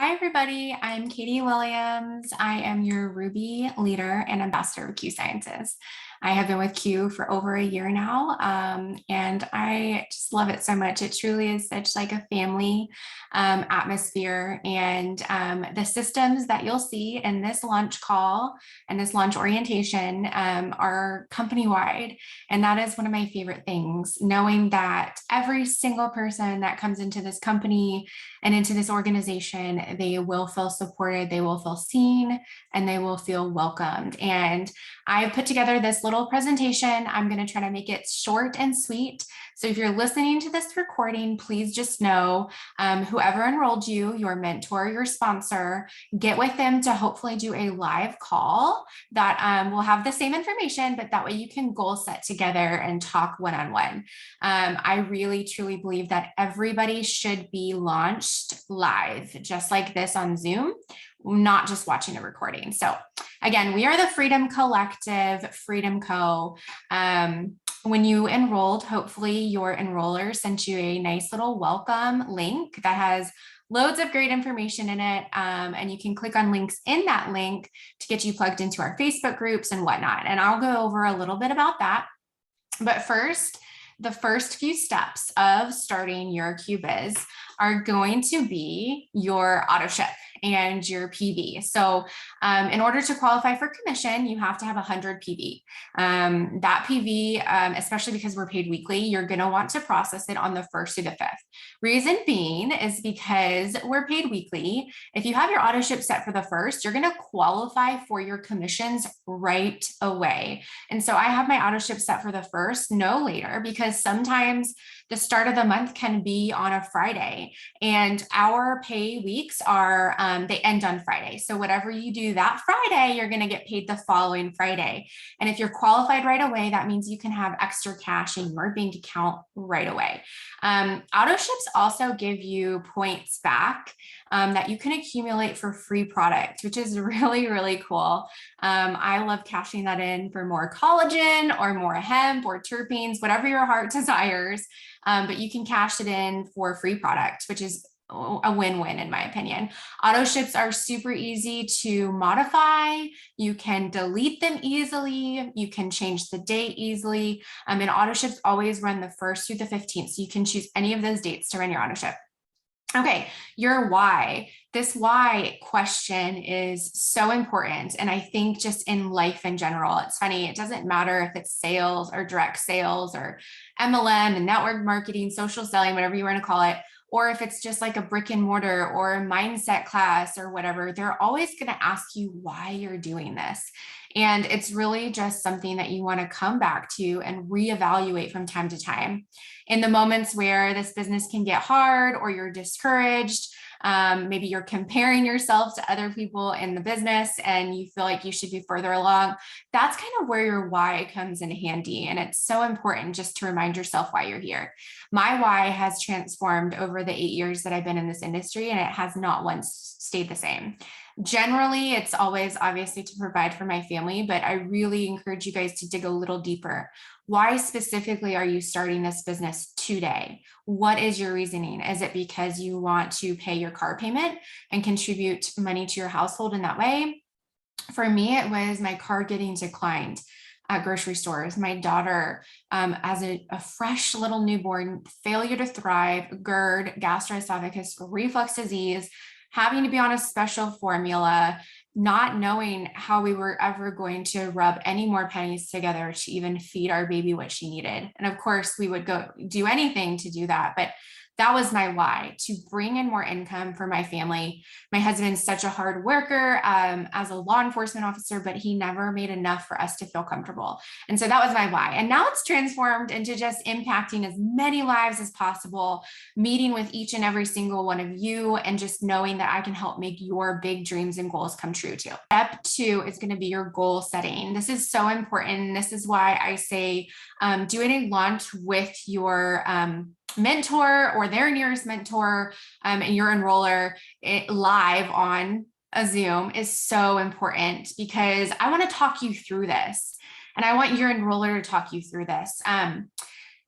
Hi, everybody. I'm Katie Williams. I am your Ruby leader and ambassador of Q Sciences. I have been with Q for over a year now, and I just love it so much. It truly is such like a family atmosphere, and the systems that you'll see in this launch call and this launch orientation are company-wide, and that is one of my favorite things, knowing that every single person that comes into this company and into this organization, they will feel supported, they will feel seen, and they will feel welcomed. And I put together this little presentation. I'm going to try to make it short and sweet. So if you're listening to this recording, please just know whoever enrolled you, your mentor, your sponsor, get with them to hopefully do a live call that will have the same information, but that way you can goal set together and talk one-on-one. I really, truly believe that everybody should be launched live, just like this on Zoom, not just watching a recording. So again, we are the Freedom Collective, Freedom Co. When you enrolled, hopefully your enroller sent you a nice little welcome link that has loads of great information in it. And you can click on links in that link to get you plugged into our Facebook groups and whatnot. And I'll go over a little bit about that. But first, the first few steps of starting your QBiz are going to be your auto ship and your PV. So in order to qualify for commission, you have to have 100 PV. That PV, especially because we're paid weekly, you're going to want to process it on the 1st through the 5th. Reason being is because we're paid weekly. If you have your auto ship set for the 1st, you're going to qualify for your commissions right away. And so I have my auto ship set for the 1st, no later, because sometimes the start of the month can be on a Friday, and our pay weeks are, they end on Friday. So whatever you do that Friday, you're going to get paid the following Friday. And if you're qualified right away, that means you can have extra cash in your bank account right away. Auto ships also give you points back that you can accumulate for free product, which is really, really cool. I love cashing that in for more collagen or more hemp or terpenes, whatever your heart desires. But you can cash it in for free product, which is a win-win in my opinion. Auto ships are super easy to modify. You can delete them easily. You can change the date easily. And auto ships always run the 1st through the 15th. So you can choose any of those dates to run your auto ship. Okay, your why. This why question is so important. And I think just in life in general, it's funny. It doesn't matter if it's sales or direct sales or MLM and network marketing, social selling, whatever you want to call it, or if it's just like a brick and mortar or a mindset class or whatever, they're always going to ask you why you're doing this. And it's really just something that you want to come back to and reevaluate from time to time. In the moments where this business can get hard or you're discouraged, maybe you're comparing yourself to other people in the business and you feel like you should be further along, that's kind of where your why comes in handy. And it's so important just to remind yourself why you're here. My why has transformed over the 8 years that I've been in this industry, and it has not once stayed the same. Generally, it's always obviously to provide for my family, but I really encourage you guys to dig a little deeper. Why specifically are you starting this business today? What is your reasoning? Is it because you want to pay your car payment and contribute money to your household in that way? For me, it was my car getting declined at grocery stores. My daughter, as a fresh little newborn, failure to thrive, GERD, gastroesophagus reflux disease, having to be on a special formula, not knowing how we were ever going to rub any more pennies together to even feed our baby what she needed. And of course, we would go do anything to do that. But that was my why, to bring in more income for my family. My husband's such a hard worker as a law enforcement officer, but he never made enough for us to feel comfortable. And so that was my why. And now it's transformed into just impacting as many lives as possible, meeting with each and every single one of you, and just knowing that I can help make your big dreams and goals come true too. Step 2 is going to be your goal setting. This is so important. This is why I say doing a launch with your mentor or their nearest mentor and your enroller live on a Zoom is so important, because I want to talk you through this and I want your enroller to talk you through this.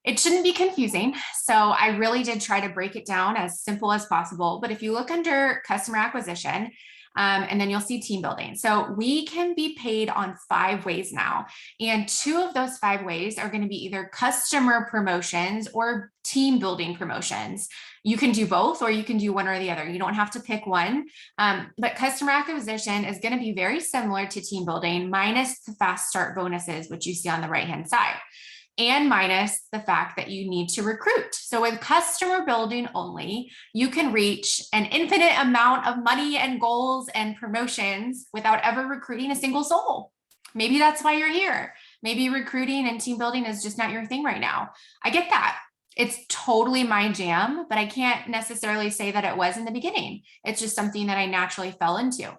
It shouldn't be confusing. So I really did try to break it down as simple as possible. But if you look under customer acquisition, and then you'll see team building. So we can be paid on 5 ways now. And 2 of those 5 ways are going to be either customer promotions or team building promotions. You can do both, or you can do one or the other. You don't have to pick one. But customer acquisition is going to be very similar to team building, minus the fast start bonuses, which you see on the right-hand side, and minus the fact that you need to recruit. So with customer building only, you can reach an infinite amount of money and goals and promotions without ever recruiting a single soul. Maybe that's why you're here. Maybe recruiting and team building is just not your thing right now. I get that. It's totally my jam, but I can't necessarily say that it was in the beginning. It's just something that I naturally fell into.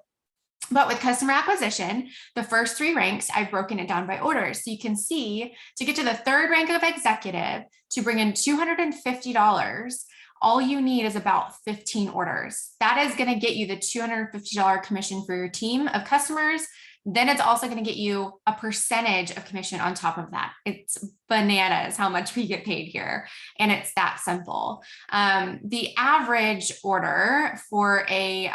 But with customer acquisition, the first 3 ranks, I've broken it down by orders. So you can see, to get to the 3rd rank of executive, to bring in $250, all you need is about 15 orders. That is going to get you the $250 commission for your team of customers. Then it's also going to get you a percentage of commission on top of that. It's bananas how much we get paid here. And it's that simple. The average order for a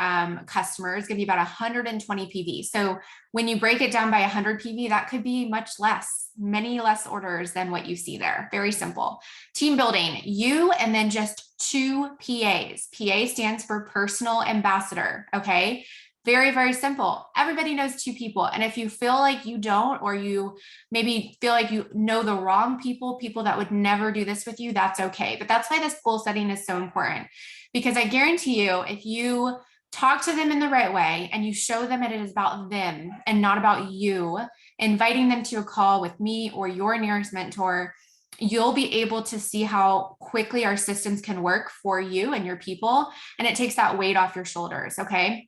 customer is going to be about 120 PV. So when you break it down by 100 PV, that could be much less, many less orders than what you see there. Very simple. Team building, you and then just 2 PAs. PA stands for personal ambassador. Okay. Very, very simple. Everybody knows 2 people. And if you feel like you don't, or you maybe feel like you know the wrong people that would never do this with you, that's okay. But that's why this goal setting is so important, because I guarantee you, if you talk to them in the right way and you show them that it is about them and not about you, inviting them to a call with me or your nearest mentor, you'll be able to see how quickly our systems can work for you and your people. And it takes that weight off your shoulders. Okay.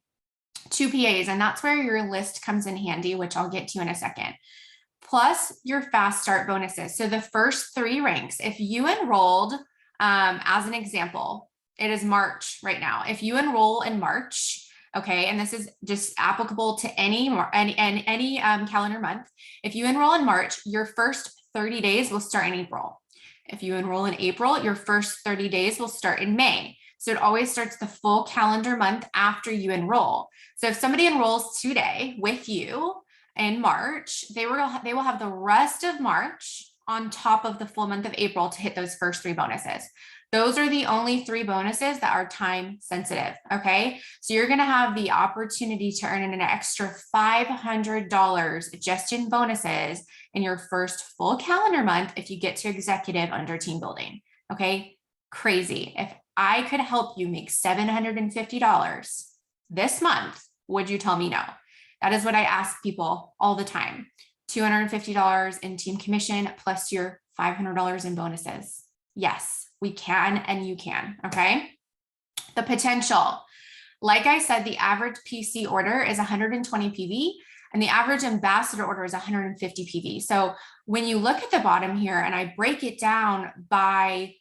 2 PAs, and that's where your list comes in handy, which I'll get to in a second. Plus your fast start bonuses. So the first 3 ranks, if you enrolled, as an example, it is March right now. If you enroll in March, okay, and this is just applicable to any calendar month. If you enroll in March, your first 30 days will start in April. If you enroll in April, your first 30 days will start in May. So it always starts the full calendar month after you enroll. So if somebody enrolls today with you in March, they will have the rest of March on top of the full month of April to hit those first 3 bonuses. Those are the only 3 bonuses that are time sensitive. Okay. So you're going to have the opportunity to earn an extra $500 just in bonuses in your first full calendar month if you get to executive under team building. Okay. Crazy. If I could help you make $750 this month, would you tell me no? That is what I ask people all the time. $250 in team commission plus your $500 in bonuses. Yes, we can, and you can. Okay. The potential, like I said, the average PC order is 120 PV and the average ambassador order is 150 PV. So when you look at the bottom here and I break it down by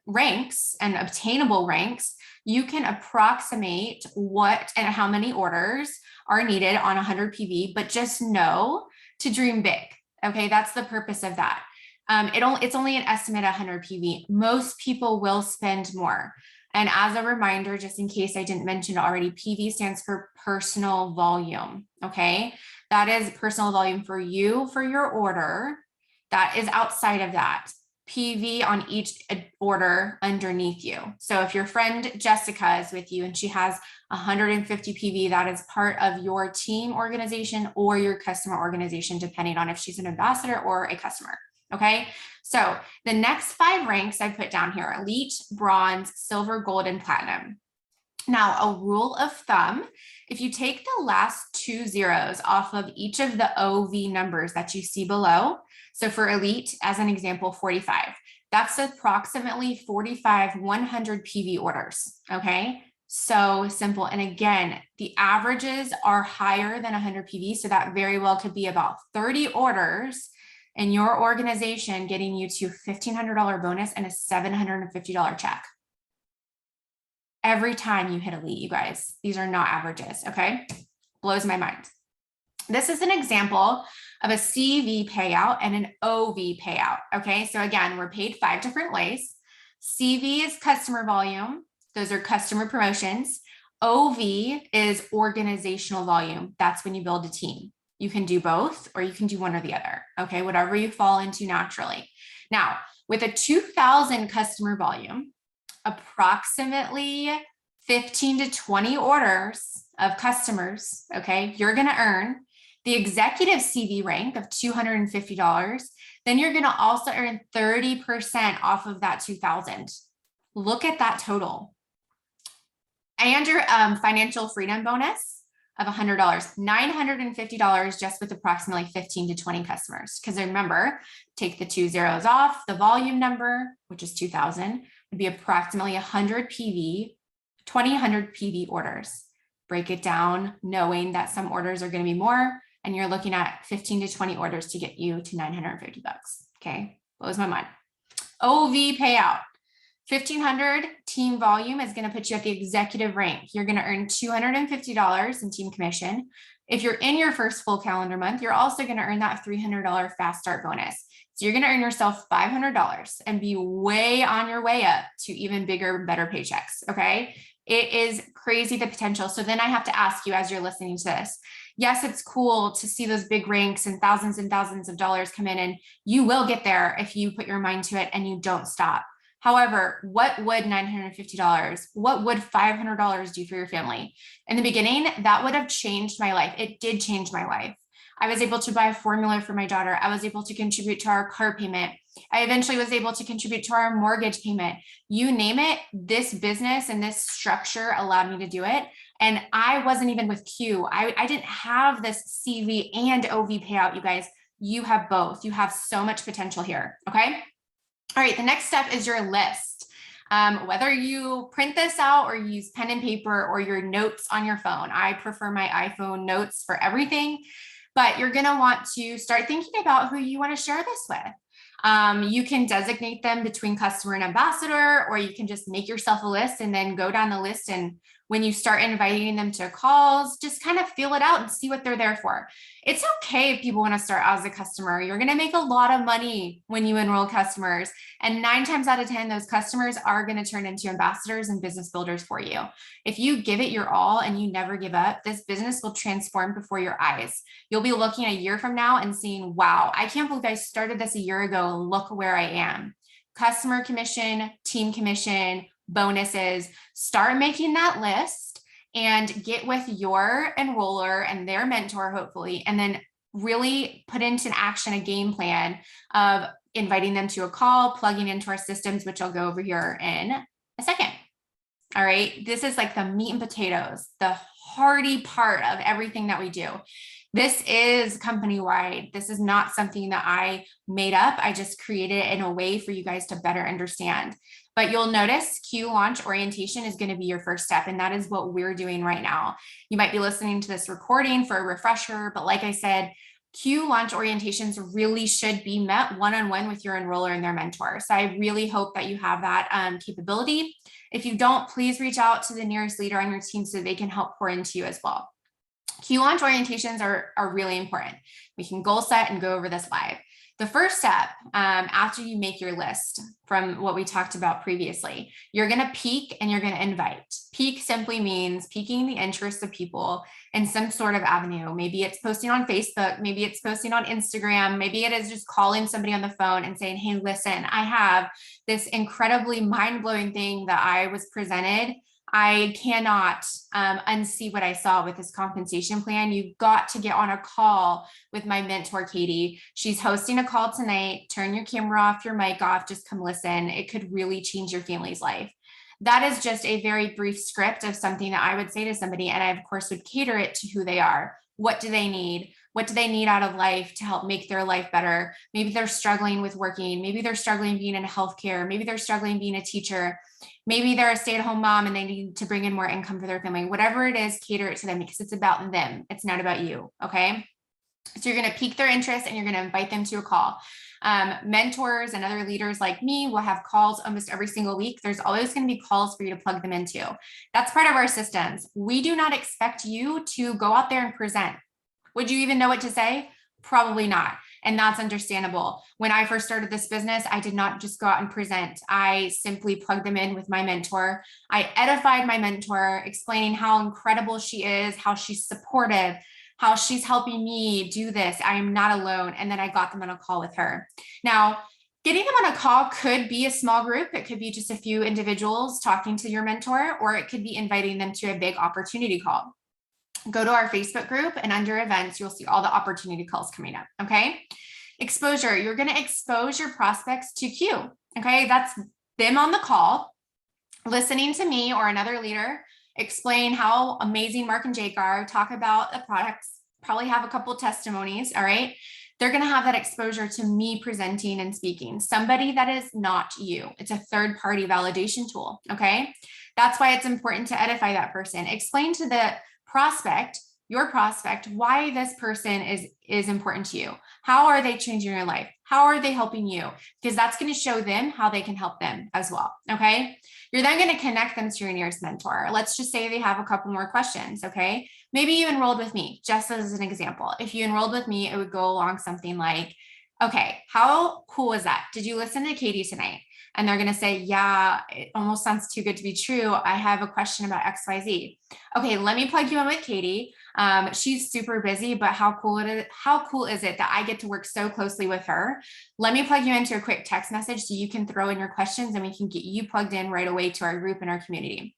ranks and obtainable ranks, you can approximate what and how many orders are needed on 100 PV, but just know to dream big. Okay, that's the purpose of that. It's only an estimate 100 PV. Most people will spend more. And as a reminder, just in case I didn't mention it already, PV stands for personal volume. Okay, that is personal volume for you for your order. That is outside of that. PV on each order underneath you. So if your friend Jessica is with you and she has 150 PV, that is part of your team organization or your customer organization, depending on if she's an ambassador or a customer. Okay. So the next 5 ranks I put down here: elite, bronze, silver, gold, and platinum. Now, a rule of thumb, if you take the last 2 zeros off of each of the OV numbers that you see below, so for elite, as an example, 45, that's approximately 45 100 PV orders. Okay, so simple. And again, the averages are higher than 100 PV, so that very well could be about 30 orders in your organization getting you to $1,500 bonus and a $750 check. Every time you hit elite, you guys, these are not averages. Okay, blows my mind. This is an example of a CV payout and an OV payout. Okay, so again, we're paid 5 different ways. CV is customer volume, those are customer promotions. OV is organizational volume. That's when you build a team. You can do both, or you can do one or the other. Okay, whatever you fall into naturally. Now, with a 2,000 customer volume, approximately 15 to 20 orders of customers, okay, you're going to earn the executive CV rank of $250. Then you're going to also earn 30% off of that 2,000. Look at that total. And your financial freedom bonus of $100, $950 just with approximately 15 to 20 customers. Because remember, take the 2 zeros off, the volume number, which is 2,000, would be approximately 100 PV, 2,000 PV orders. Break it down, knowing that some orders are going to be more, and you're looking at 15 to 20 orders to get you to $950. Okay, blows my mind. OV payout. 1,500 team volume is going to put you at the executive rank. You're going to earn $250 in team commission. If you're in your first full calendar month, you're also going to earn that $300 fast start bonus. So you're going to earn yourself $500 and be way on your way up to even bigger, better paychecks. Okay. It is crazy, the potential. So then I have to ask you, as you're listening to this, yes, it's cool to see those big ranks and thousands of dollars come in, and you will get there if you put your mind to it and you don't stop. However, what would $950, what would $500 do for your family? In the beginning, that would have changed my life. It did change my life. I was able to buy a formula for my daughter. I was able to contribute to our car payment. I eventually was able to contribute to our mortgage payment. You name it, this business and this structure allowed me to do it. And I wasn't even with Q. I didn't have this CV and OV payout, you guys. You have both. You have so much potential here, okay? All right, the next step is your list. Whether you print this out or use pen and paper or your notes on your phone. I prefer my iPhone notes for everything, but you're gonna want to start thinking about who you wanna share this with. You can designate them between customer and ambassador, or you can just make yourself a list and then go down the list, and when you start inviting them to calls, just kind of feel it out and see what they're there for. It's okay if people want to start as a customer. You're going to make a lot of money when you enroll customers. And 9 times out of 10, those customers are going to turn into ambassadors and business builders for you. If you give it your all and you never give up, this business will transform before your eyes. You'll be looking a year from now and seeing, wow, I can't believe I started this a year ago and look where I am. Customer commission, team commission, bonuses. Start making that list and get with your enroller and their mentor, hopefully, and then really put into action a game plan of inviting them to a call, plugging into our systems, which I'll go over here in a second. All right, this is like the meat and potatoes, the hardy part of everything that we do. This is company-wide. This is not something that I made up. I just created it in a way for you guys to better understand. But you'll notice Q launch orientation is going to be your first step. And that is what we're doing right now. You might be listening to this recording for a refresher, but like I said, Q launch orientations really should be met one-on-one with your enroller and their mentor. So I really hope that you have that capability. If you don't, please reach out to the nearest leader on your team so they can help pour into you as well. Q launch orientations are really important. We can goal set and go over this live. The first step, after you make your list from what we talked about previously, you're going to peak and you're going to invite. Peak simply means piquing the interest of people in some sort of avenue. Maybe it's posting on Facebook, maybe it's posting on Instagram, maybe it is just calling somebody on the phone and saying, hey, listen, I have this incredibly mind-blowing thing that I was presented. I cannot unsee what I saw with this compensation plan. You've got to get on a call with my mentor, Katie. She's hosting a call tonight. Turn your camera off, your mic off, just come listen. It could really change your family's life. That is just a very brief script of something that I would say to somebody. And I, of course, would cater it to who they are. What do they need? What do they need out of life to help make their life better? Maybe they're struggling with working. Maybe they're struggling being in healthcare. Maybe they're struggling being a teacher. Maybe they're a stay-at-home mom and they need to bring in more income for their family. Whatever it is, cater it to them because it's about them. It's not about you, okay? So you're going to pique their interest and you're going to invite them to a call. Mentors and other leaders like me will have calls almost every single week. There's always going to be calls for you to plug them into. That's part of our systems. We do not expect you to go out there and present. Would you even know what to say? Probably not. And that's understandable. When I first started this business, I did not just go out and present. I simply plugged them in with my mentor. I edified my mentor, explaining how incredible she is, how she's supportive, how she's helping me do this. I am not alone. And then I got them on a call with her. Now, getting them on a call could be a small group. It could be just a few individuals talking to your mentor, or it could be inviting them to a big opportunity call. Go to our Facebook group, and under events, you'll see all the opportunity calls coming up. Okay. Exposure. You're going to expose your prospects to Q. Okay. That's them on the call, listening to me or another leader explain how amazing Mark and Jake are, talk about the products, probably have a couple testimonies. All right. They're going to have that exposure to me presenting and speaking, somebody that is not you. It's a third-party validation tool. Okay. That's why it's important to edify that person. Explain to the prospect, your prospect, why this person is important to you. How are they changing your life? How are they helping you? Because that's going to show them how they can help them as well. Okay. You're then going to connect them to your nearest mentor. Let's just say they have a couple more questions. Okay. Maybe you enrolled with me, just as an example. If you enrolled with me, it would go along something like, okay, how cool was that? Did you listen to Katie tonight? And they're going to say, yeah, it almost sounds too good to be true. I have a question about XYZ. Okay, let me plug you in with Katie. She's super busy, but how cool is it that I get to work so closely with her? Let me plug you into a quick text message so you can throw in your questions and we can get you plugged in right away to our group and our community.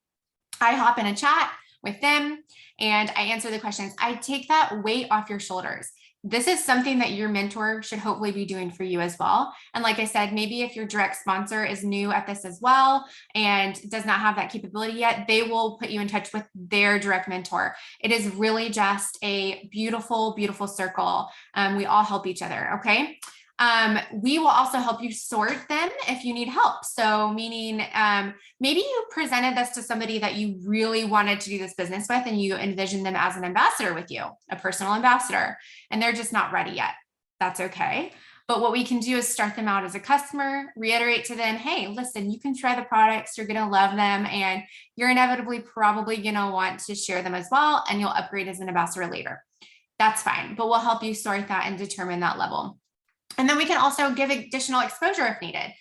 I hop in a chat with them and I answer the questions. I take that weight off your shoulders. This is something that your mentor should hopefully be doing for you as well. And like I said, maybe if your direct sponsor is new at this as well and does not have that capability yet, they will put you in touch with their direct mentor. It is really just a beautiful, beautiful circle. We all help each other. Okay. We will also help you sort them if you need help. So meaning maybe you presented this to somebody that you really wanted to do this business with and you envisioned them as an ambassador with you, a personal ambassador, and they're just not ready yet. That's okay. But what we can do is start them out as a customer, reiterate to them, hey, listen, you can try the products, you're going to love them, and you're inevitably probably going to want to share them as well, and you'll upgrade as an ambassador later. That's fine, but we'll help you sort that and determine that level. And then we can also give additional exposure if needed.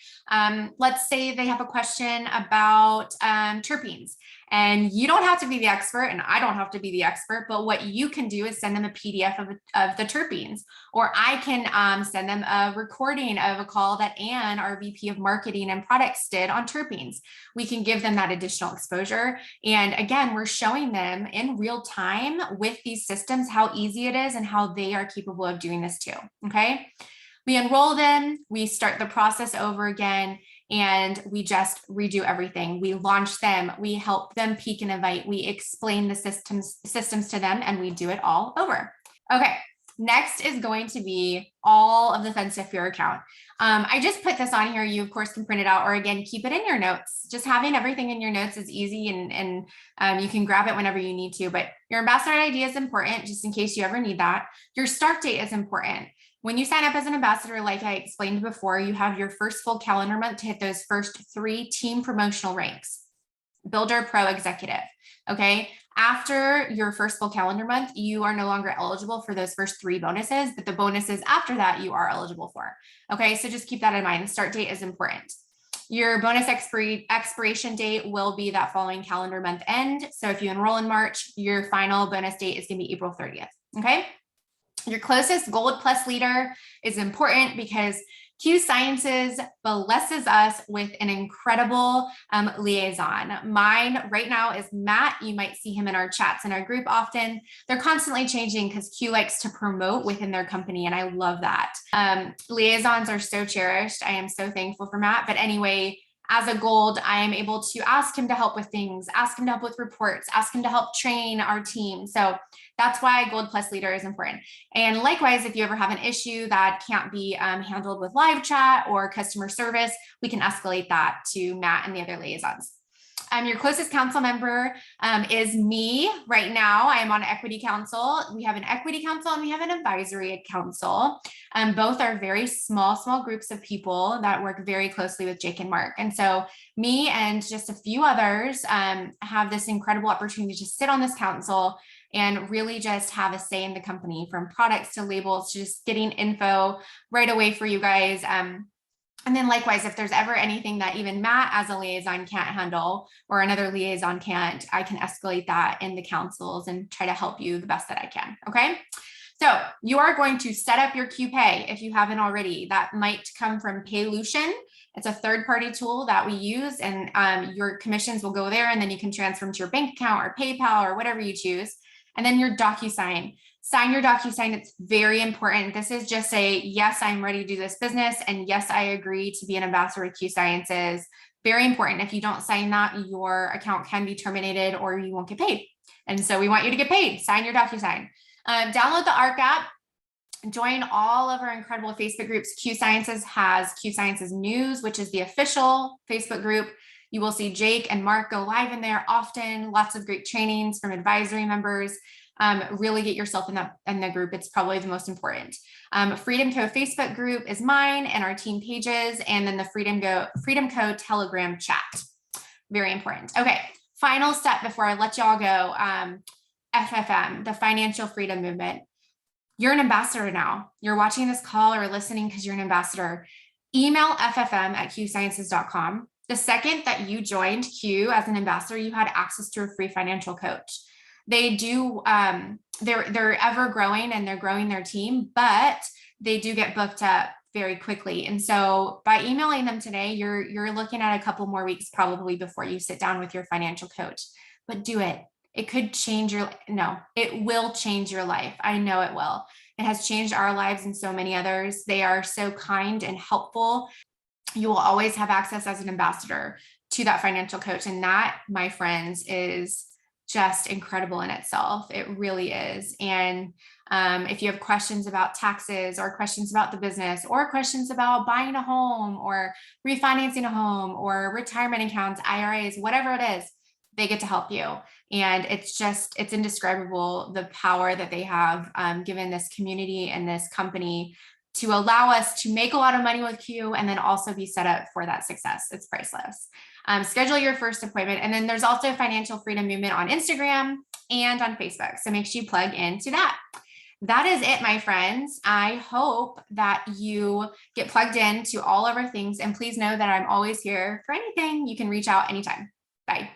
Let's say they have a question about terpenes, and you don't have to be the expert, and I don't have to be the expert, but what you can do is send them a PDF of the terpenes, or I can send them a recording of a call that Anne, our VP of Marketing and Products, did on terpenes. We can give them that additional exposure. And again, we're showing them in real time with these systems how easy it is and how they are capable of doing this too. Okay. We enroll them, we start the process over again, and we just redo everything. We launch them, we help them peak and invite, we explain the systems to them, and we do it all over. Okay, next is going to be all of the fun stuff for your account. I just put this on here. You, of course, can print it out, or again, keep it in your notes. Just having everything in your notes is easy, and you can grab it whenever you need to. But your ambassador ID is important, just in case you ever need that. Your start date is important. When you sign up as an ambassador, like I explained before, you have your first full calendar month to hit those first 3 team promotional ranks, Builder, Pro, Executive. Okay. After your first full calendar month, you are no longer eligible for those first 3 bonuses, but the bonuses after that you are eligible for. Okay. So just keep that in mind. Start date is important. Your bonus expiration date will be that following calendar month end. So if you enroll in March, your final bonus date is going to be April 30th. Okay. Your closest Gold Plus leader is important because Q Sciences blesses us with an incredible liaison. Mine right now is Matt. You might see him in our chats in our group often. They're constantly changing because Q likes to promote within their company, and I love that. Liaisons are so cherished. I am so thankful for Matt. But anyway, as a Gold, I am able to ask him to help with things, ask him to help with reports, ask him to help train our team. So that's why Gold Plus leader is important. And likewise, if you ever have an issue that can't be handled with live chat or customer service, we can escalate that to Matt and the other liaisons. Your closest council member is me right now. I am on Equity Council. We have an Equity Council and we have an Advisory Council. Both are very small groups of people that work very closely with Jake and Mark. And so me and just a few others have this incredible opportunity to sit on this council and really just have a say in the company, from products to labels to just getting info right away for you guys. And then likewise, if there's ever anything that even Matt as a liaison can't handle or another liaison can't, I can escalate that in the councils and try to help you the best that I can. Okay. So you are going to set up your QPay if you haven't already. That might come from Paylution. It's a third-party tool that we use, and your commissions will go there, and then you can transfer them to your bank account or PayPal or whatever you choose. And then your DocuSign. Sign your DocuSign. It's very important. This is just a, yes, I'm ready to do this business, and yes, I agree to be an ambassador with Q Sciences. Very important. If you don't sign that, your account can be terminated or you won't get paid. And so we want you to get paid. Sign your DocuSign. Download the ARC app. Join all of our incredible Facebook groups. Q Sciences has Q Sciences News, which is the official Facebook group. You will see Jake and Mark go live in there often. Lots of great trainings from advisory members. Really get yourself in the group. It's probably the most important. Freedom Co Facebook group is mine and our team pages, and then the Freedom Co Telegram chat. Very important. Okay, final step before I let y'all go. FFM, the Financial Freedom Movement. You're an ambassador now. You're watching this call or listening because you're an ambassador. Email ffm@qsciences.com. The second that you joined Q as an ambassador, you had access to a free financial coach. They do, they're ever growing and they're growing their team, but they do get booked up very quickly. And so by emailing them today, you're looking at a couple more weeks probably before you sit down with your financial coach. But do it. It could change it will change your life. I know it will. It has changed our lives and so many others. They are so kind and helpful. You will always have access as an ambassador to that financial coach. And that, my friends, is just incredible in itself. It really is. And if you have questions about taxes or questions about the business or questions about buying a home or refinancing a home or retirement accounts, IRAs, whatever it is, they get to help you. And it's indescribable, the power that they have given this community and this company to allow us to make a lot of money with Q and then also be set up for that success. It's priceless. Schedule your first appointment. And then there's also Financial Freedom Movement on Instagram and on Facebook. So make sure you plug into that. That is it, my friends. I hope that you get plugged in to all of our things. And please know that I'm always here for anything. You can reach out anytime. Bye.